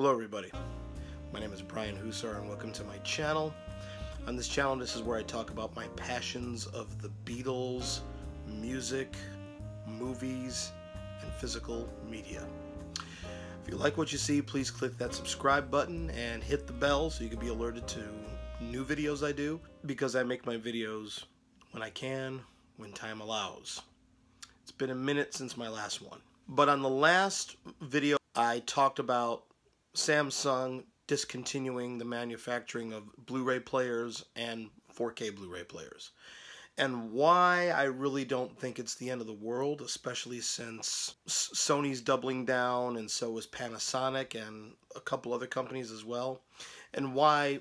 Hello everybody, my name is Brian Husar and welcome to my channel. On this channel, this is where I talk about my passions of the Beatles, music, movies, and physical media. If you like what you see, please click that subscribe button and hit the bell so you can be alerted to new videos I do, because I make my videos when I can, when time allows. It's been a minute since my last one. But on the last video, I talked about Samsung discontinuing the manufacturing of Blu-ray players and 4K Blu-ray players, and why I really don't think it's the end of the world, especially since Sony's doubling down and so is Panasonic and a couple other companies as well, and why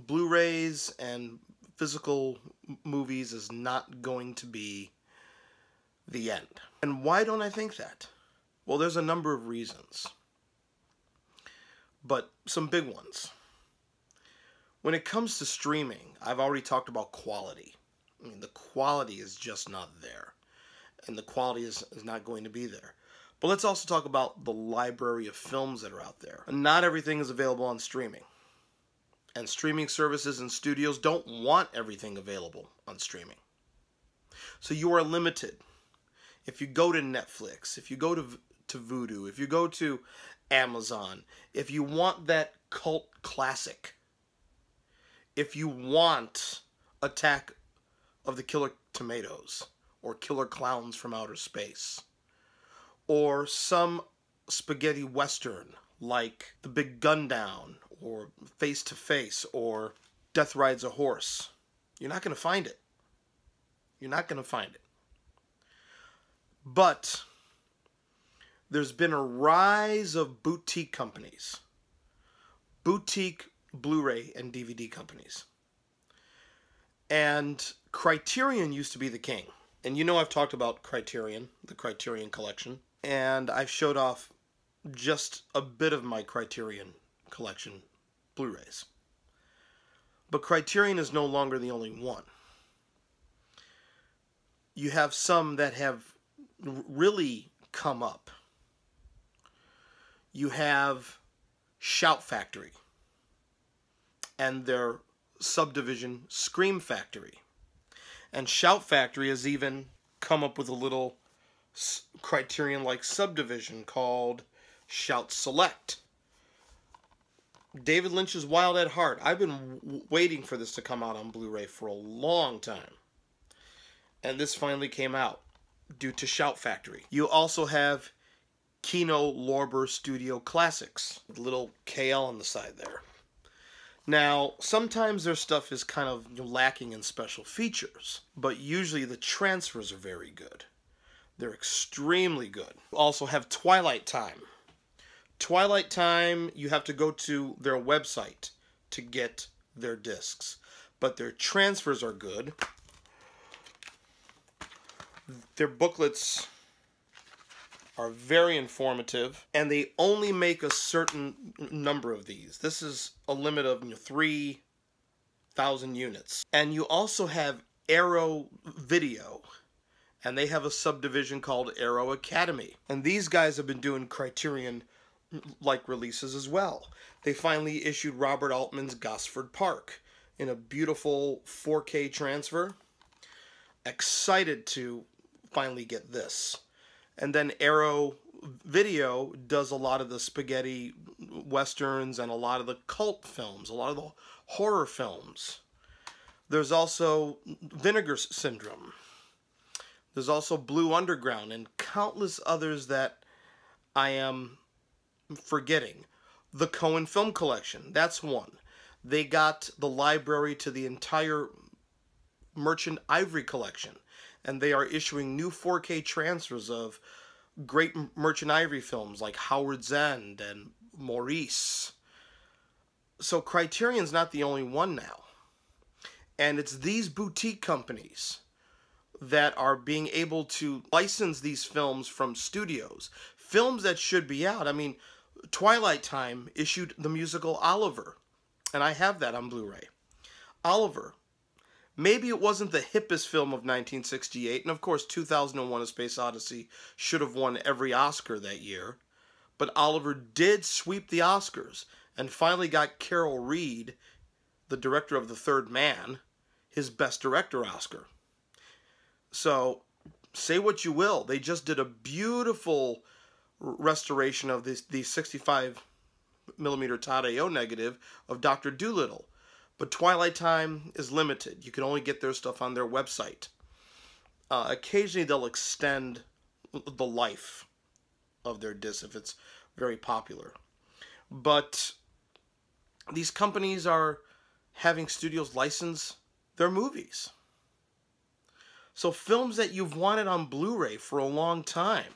Blu-rays and physical movies is not going to be the end. And why don't I think that? Well, there's a number of reasons, but some big ones. When it comes to streaming, I've already talked about quality. I mean, the quality is just not there, and the quality is not going to be there. But let's also talk about the library of films that are out there. Not everything is available on streaming, and streaming services and studios don't want everything available on streaming. So you are limited. If you go to Netflix, if you go to Vudu, if you go to Amazon, if you want that cult classic, if you want Attack of the Killer Tomatoes, or Killer Clowns from Outer Space, or some spaghetti western like The Big Gun Down, or Face to Face, or Death Rides a Horse, you're not going to find it. You're not going to find it. But there's been a rise of boutique companies, boutique Blu-ray and DVD companies. And Criterion used to be the king. And you know I've talked about Criterion, the Criterion collection, and I've showed off just a bit of my Criterion collection Blu-rays. But Criterion is no longer the only one. You have some that have really come up. You have Shout Factory and their subdivision Scream Factory. And Shout Factory has even come up with a little Criterion-like subdivision called Shout Select. David Lynch's Wild at Heart. I've been waiting for this to come out on Blu-ray for a long time. And this finally came out due to Shout Factory. You also have Kino Lorber Studio Classics, with a little KL on the side there. Now, sometimes their stuff is kind of lacking in special features, but usually the transfers are very good. They're extremely good. You also have Twilight Time. Twilight Time, you have to go to their website to get their discs, but their transfers are good. Their booklets are very informative, and they only make a certain number of these. This is a limit of 3,000 units. And you also have Arrow Video, and they have a subdivision called Arrow Academy. And these guys have been doing Criterion-like releases as well. They finally issued Robert Altman's Gosford Park in a beautiful 4K transfer. Excited to finally get this. And then Arrow Video does a lot of the spaghetti westerns and a lot of the cult films, a lot of the horror films. There's also Vinegar Syndrome. There's also Blue Underground and countless others that I am forgetting. The Cohen Film Collection, that's one. They got the library to the entire Merchant Ivory collection, and they are issuing new 4K transfers of great Merchant Ivory films like Howard's End and Maurice. So Criterion's not the only one now. And it's these boutique companies that are being able to license these films from studios. Films that should be out. I mean, Twilight Time issued the musical Oliver, and I have that on Blu-ray. Oliver. Maybe it wasn't the hippest film of 1968, and of course 2001: A Space Odyssey should have won every Oscar that year, But Oliver did sweep the Oscars and finally got Carol Reed, the director of The Third Man, his Best Director Oscar. So, say what you will, they just did a beautiful restoration of the 65mm Todd-AO negative of Dr. Dolittle. But Twilight Time is limited. You can only get their stuff on their website. Occasionally they'll extend the life of their disc if it's very popular. But these companies are having studios license their movies. So films that you've wanted on Blu-ray for a long time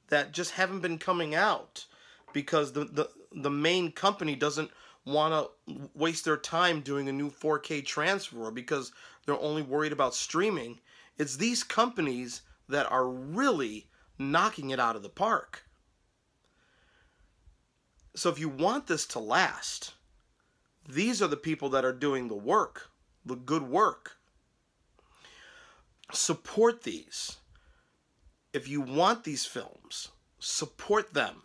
that just haven't been coming out because the main company doesn't want to waste their time doing a new 4K transfer because they're only worried about streaming. It's these companies that are really knocking it out of the park. So if you want this to last, these are the people that are doing the work, the good work. Support these. If you want these films, support them.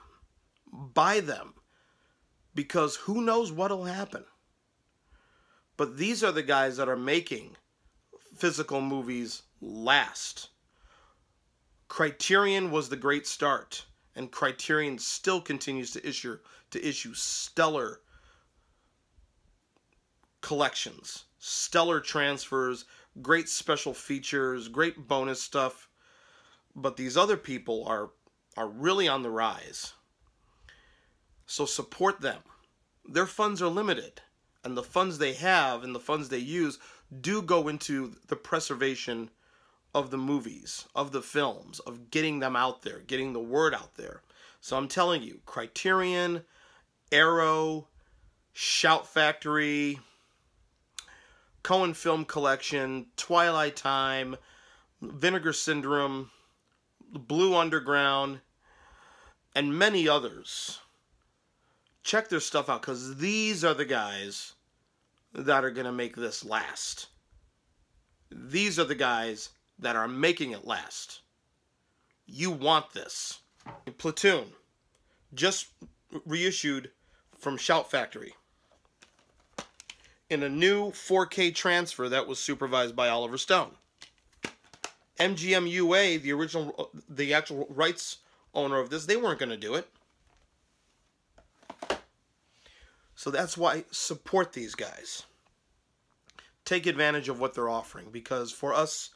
Buy them. Because who knows what'll happen. But these are the guys that are making physical movies last. Criterion was the great start, and Criterion still continues to issue stellar collections, stellar transfers, great special features, great bonus stuff. But these other people are really on the rise. So support them. Their funds are limited, and the funds they have and the funds they use do go into the preservation of the movies, of the films, of getting them out there, getting the word out there. So I'm telling you, Criterion, Arrow, Shout Factory, Cohen Film Collection, Twilight Time, Vinegar Syndrome, Blue Underground, and many others. Check their stuff out, because these are the guys that are going to make this last. These are the guys that are making it last. You want this. Platoon, just reissued from Shout Factory in a new 4K transfer that was supervised by Oliver Stone. MGM UA, the actual rights owner of this, they weren't going to do it. So that's why support these guys. Take advantage of what they're offering, because for us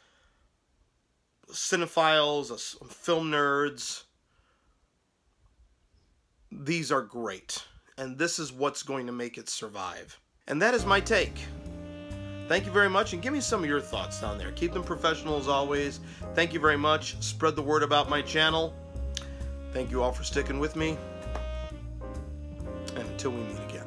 cinephiles, us film nerds, these are great. And this is what's going to make it survive. And that is my take. Thank you very much, and give me some of your thoughts down there. Keep them professional as always. Thank you very much. Spread the word about my channel. Thank you all for sticking with me. And until we meet again.